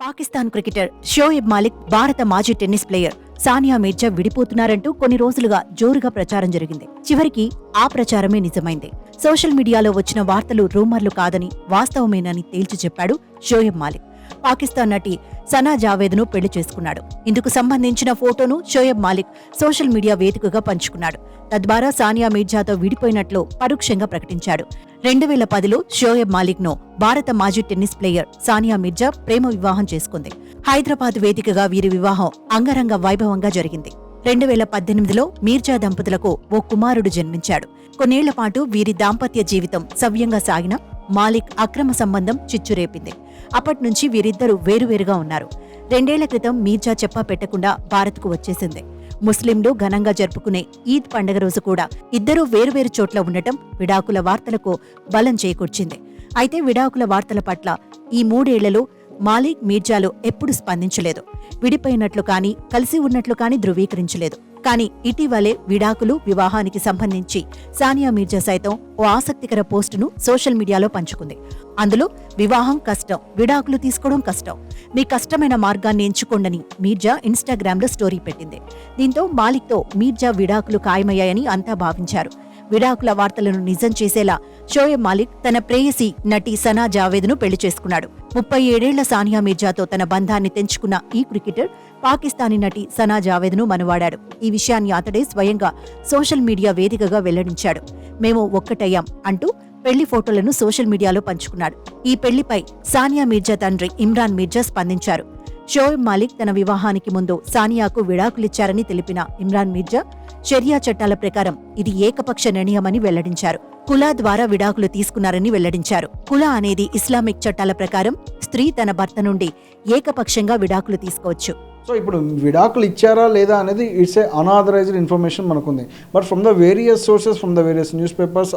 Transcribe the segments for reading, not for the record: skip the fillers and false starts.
Pakistan cricketer Shoaib Malik, భారత మాజీ tennis player Sania Mirza విడిపోతున్నారంటూ కొన్ని రోజులుగా జోరుగా ప్రచారం జరిగింది. చివరికి ఆ ప్రచారమే నిజమైంది. సోషల్ మీడియాలో వచ్చిన వార్తలు రూమర్లు కాదని, వాస్తవమేనని తేల్చి చెప్పాడు షోయబ్ మాలిక్. పాకిస్తాన్ నటి సనా జావేద్ను పెళ్లి చేసుకున్నాడు. ఇందుకు సంబంధించిన ఫోటోను షోయబ్ మాలిక్ సోషల్ మీడియా వేదికగా పంచుకున్నాడు. తద్వారా సానియా మీర్జాతో విడిపోయినట్లు పరోక్షంగా ప్రకటించాడు. 2010లో షోయబ్ మాలిక్ ను భారత మాజీ టెన్నిస్ ప్లేయర్ సానియా మీర్జా ప్రేమ వివాహం చేసుకుంది. హైదరాబాద్ వేదికగా వీరి వివాహం అంగరంగ వైభవంగా జరిగింది. 2018లో మీర్జా దంపతులకు ఓ కుమారుడు జన్మించాడు. కొన్నేళ్ల పాటు వీరి దాంపత్య జీవితం సవ్యంగా సాగినా మాలిక్ అక్రమ సంబంధం చిచ్చురేపింది. అప్పట్నుంచి వీరిద్దరూ వేరువేరుగా ఉన్నారు. 2 ఏళ్ల క్రితం మీర్జా చెప్పా పెట్టకుండా భారత్కు వచ్చేసింది. ముస్లింలు ఘనంగా జరుపుకునే ఈద్ పండుగ రోజు కూడా ఇద్దరూ వేరువేరు చోట్ల ఉండటం విడాకుల వార్తలకు బలం చేకూర్చింది. అయితే విడాకుల వార్తల పట్ల ఈ 3 ఏళ్లలో మాలిక్, మీర్జాలు ఎప్పుడు స్పందించలేదు. విడిపోయినట్లు కానీ, కలిసి ఉన్నట్లు కానీ ధృవీకరించలేదు. కానీ ఇటీవలే విడాకులు, వివాహానికి సంబంధించి సానియా మీర్జా సైతం ఓ ఆసక్తికర పోస్టును సోషల్ మీడియాలో పంచుకుంది. అందులో వివాహం కష్టం, విడాకులు తీసుకోవడం కష్టం, మీ కష్టమైన మార్గాన్ని ఎంచుకోండని మీర్జా ఇన్స్టాగ్రామ్లో స్టోరీ పెట్టింది. దీంతో మాలిక్తో మీర్జా విడాకులు ఖాయమయ్యాయని అంతా భావించారు. విడాకుల వార్తలను నిజం చేసేలా షోయబ్ మాలిక్ తన ప్రేయసి నటి సనా జావేద్ను పెళ్లి చేసుకున్నాడు. 37 ఏళ్ల సానియా మీర్జాతో తన బంధాన్ని తెంచుకున్న ఈ క్రికెటర్ పాకిస్తానీ నటి సనా జావేద్ను మనవాడాడు. ఈ విషయాన్ని అతడే స్వయంగా సోషల్ మీడియా వేదికగా వెల్లడించాడు. మేము ఒక్కటయ్యాం అంటూ పెళ్లి ఫోటోలను సోషల్ మీడియాలో పంచుకున్నాడు. ఈ పెళ్లిపై సానియా మీర్జా తండ్రి ఇమ్రాన్ మీర్జా స్పందించారు. షోయబ్ మాలిక్ తన వివాహానికి ముందు సానియాకు విడాకులిచ్చారని తెలిపిన ఇమ్రాన్ మీర్జా షరియా చట్టాల ప్రకారం ఇది ఏకపక్ష నిర్ణయమని వెల్లడించారు. కులా ద్వారా విడాకులు తీసుకున్నారని వెల్లడించారు. కులా అనేది ఇస్లామిక్ చట్టాల ప్రకారం స్త్రీ తన భర్త నుండి ఏకపక్షంగా విడాకులు తీసుకోవచ్చు. సో ఇప్పుడు విడాకులు ఇచ్చారా లేదా అనేది ఇట్స్ ఏ అన్ఆథరైజ్డ్ ఇన్ఫర్మేషన్ మనకుంది. But from the various sources, from the various news papers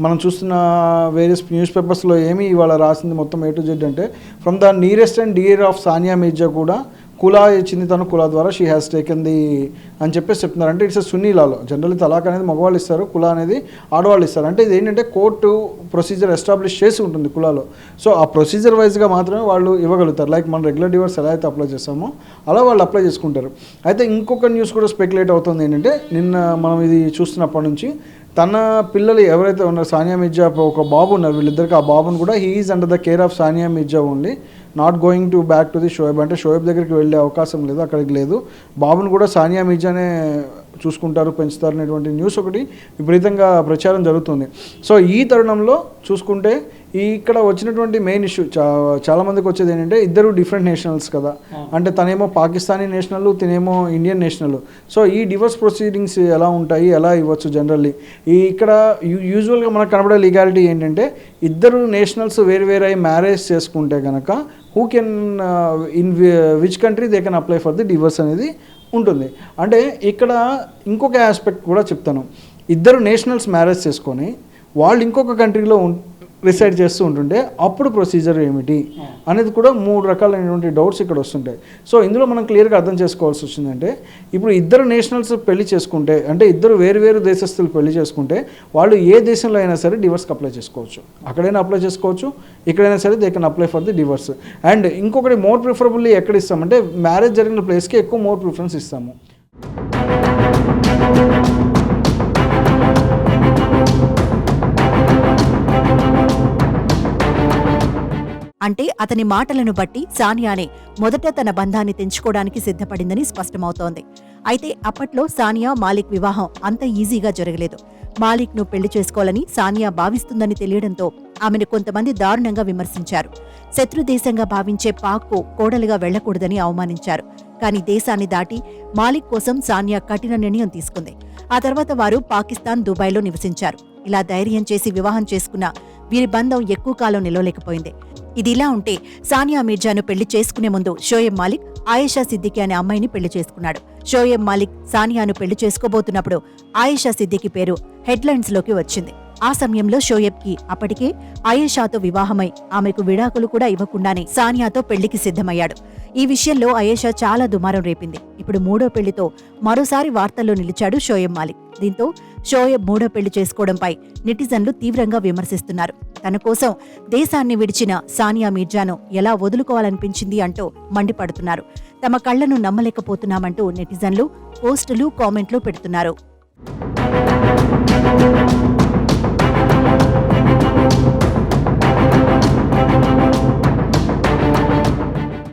మనం చూస్తున్న వేరియస్ న్యూస్ పేపర్స్లో ఏమి ఇవాళ రాసింది మొత్తం A to Z అంటే from the nearest and dear of Sania Mirza కూడా కులా ఇచ్చింది, తను కులా ద్వారా షీ హ్యాస్ టేకెన్ ది అని చెప్పేసి చెప్తున్నారు. అంటే ఇట్స్ సున్నీ లాలో జనరల్లీ తలాక్ అనేది మగవాళ్ళు ఇస్తారు, కులా అనేది ఆడవాళ్ళు ఇస్తారు. అంటే ఇది ఏంటంటే కోర్టు ప్రొసీజర్ ఎస్టాబ్లిష్ చేసి ఉంటుంది కులాలో. సో ఆ ప్రొసీజర్ వైజ్గా మాత్రమే వాళ్ళు ఇవ్వగలుగుతారు. లైక్ మన రెగ్యులర్ డివోర్స్ ఎలా అయితే అప్లై చేస్తామో అలా వాళ్ళు అప్లై చేసుకుంటారు. అయితే ఇంకొక న్యూస్ కూడా స్పెక్యులేట్ అవుతుంది ఏంటంటే, నిన్న మనం ఇది చూస్తున్నప్పటి నుంచి తన పిల్లలు ఎవరైతే ఉన్నారో సానియా మీర్జా ఒక బాబు ఉన్నారు, వీళ్ళిద్దరికి ఆ బాబును కూడా he is under the care of Sania Mirza only, not going to back to the Shoaib. అంటే షోయబ్ దగ్గరికి వెళ్ళే అవకాశం లేదు, అక్కడికి లేదు. బాబును కూడా సానియా మీర్జానే చూసుకుంటారు, పెంచుతారు అనేటువంటి న్యూస్ ఒకటి విపరీతంగా ప్రచారం జరుగుతుంది. సో ఈ తరుణంలో చూసుకుంటే ఇక్కడ వచ్చినటువంటి మెయిన్ ఇష్యూ చాలామందికి వచ్చేది ఏంటంటే, ఇద్దరు డిఫరెంట్ నేషనల్స్ కదా. అంటే తనేమో పాకిస్తానీ నేషనల్, తినేమో ఇండియన్ నేషనల్. సో ఈ డివోర్స్ ప్రొసీడింగ్స్ ఎలా ఉంటాయి, ఎలా ఇవ్వచ్చు జనరల్లీ ఇక్కడ యూజువల్గా మనకు కనబడే లీగాలిటీ ఏంటంటే, ఇద్దరు నేషనల్స్ వేరు మ్యారేజ్ చేసుకుంటే కనుక who can in which country they can apply for the divorce అనేది ఉంటుంది. అంటే ఇక్కడ ఇంకొక ఆస్పెక్ట్ కూడా చెప్తాను. ఇద్దరు నేషనల్స్ మ్యారేజ్ చేసుకొని వాళ్ళు ఇంకొక కంట్రీలో రిసైడ్ చేస్తూ ఉంటుంటే అప్పుడు ప్రొసీజర్ ఏమిటి అనేది కూడా 3 రకాలైనటువంటి డౌట్స్ ఇక్కడ వస్తుంటాయి. సో ఇందులో మనం క్లియర్గా అర్థం చేసుకోవాల్సి వచ్చిందంటే, ఇప్పుడు ఇద్దరు నేషనల్స్ పెళ్లి చేసుకుంటే, అంటే ఇద్దరు వేరు దేశస్తులు పెళ్లి చేసుకుంటే వాళ్ళు ఏ దేశంలో అయినా సరే డివోర్స్కి అప్లై చేసుకోవచ్చు. అక్కడైనా అప్లై చేసుకోవచ్చు, ఇక్కడైనా సరే they can apply for the divorce. And ఇంకొకటి మోర్ ప్రిఫరబుల్లీ ఎక్కడ ఇస్తామంటే, మ్యారేజ్ జరిగిన ప్లేస్కి ఎక్కువ మోర్ ప్రిఫరెన్స్ ఇస్తాము. అంటే అతని మాటలను బట్టి సానియానే మొదట తన బంధాన్ని తెంచుకోవడానికి సిద్ధపడిందని స్పష్టమవుతోంది. అయితే అప్పట్లో సానియా, మాలిక్ వివాహం అంత ఈజీగా జరగలేదు. మాలిక్ ను పెళ్లి చేసుకోవాలని సానియా భావిస్తుందని తెలియడంతో ఆమెను కొంతమంది దారుణంగా విమర్శించారు. శత్రుదేశంగా భావించే పాక్కు కోడలుగా వెళ్లకూడదని అవమానించారు. కానీ దేశాన్ని దాటి మాలిక్ కోసం సానియా కఠిన నిర్ణయం తీసుకుంది. ఆ తర్వాత వారు పాకిస్తాన్, దుబాయ్లో నివసించారు. ఇలా ధైర్యం చేసి వివాహం చేసుకున్న వీరి బంధం ఎక్కువ కాలం నిలవలేకపోయింది. ఇదిలా ఉంటే సానియా మీర్జాను పెళ్లి చేసుకునే ముందు షోయబ్ మాలిక్ ఆయేషా సిద్దికి అనే అమ్మాయిని పెళ్లి చేసుకున్నాడు. షోయబ్ మాలిక్ సానియాను పెళ్లి చేసుకోబోతున్నప్పుడు ఆయేషా సిద్దికి పేరు హెడ్లైన్స్ లోకి వచ్చింది. ఆ సమయంలో షోయబ్కి అప్పటికే ఆయేషాతో వివాహమై ఆమెకు విడాకులు కూడా ఇవ్వకుండానే సానియాతో పెళ్లికి సిద్ధమయ్యాడు. ఈ విషయంలో ఆయేషా చాలా దుమారం రేపింది. ఇప్పుడు 3వ పెళ్లితో మరోసారి వార్తల్లో నిలిచాడు షోయబ్ మాలిక్. దీంతో షోయబ్ మూడో పెళ్లి చేసుకోవడంపై నెటిజన్లు తీవ్రంగా విమర్శిస్తున్నారు. తన కోసం దేశాన్ని విడిచిన సానియా మీర్జాను ఎలా వదులుకోవాలనిపించింది అంటూ మండిపడుతున్నారు. తమ కళ్లను నమ్మలేకపోతున్నామంటూ నెటిజన్లు పోస్టులు, కామెంట్లు పెడుతున్నారు.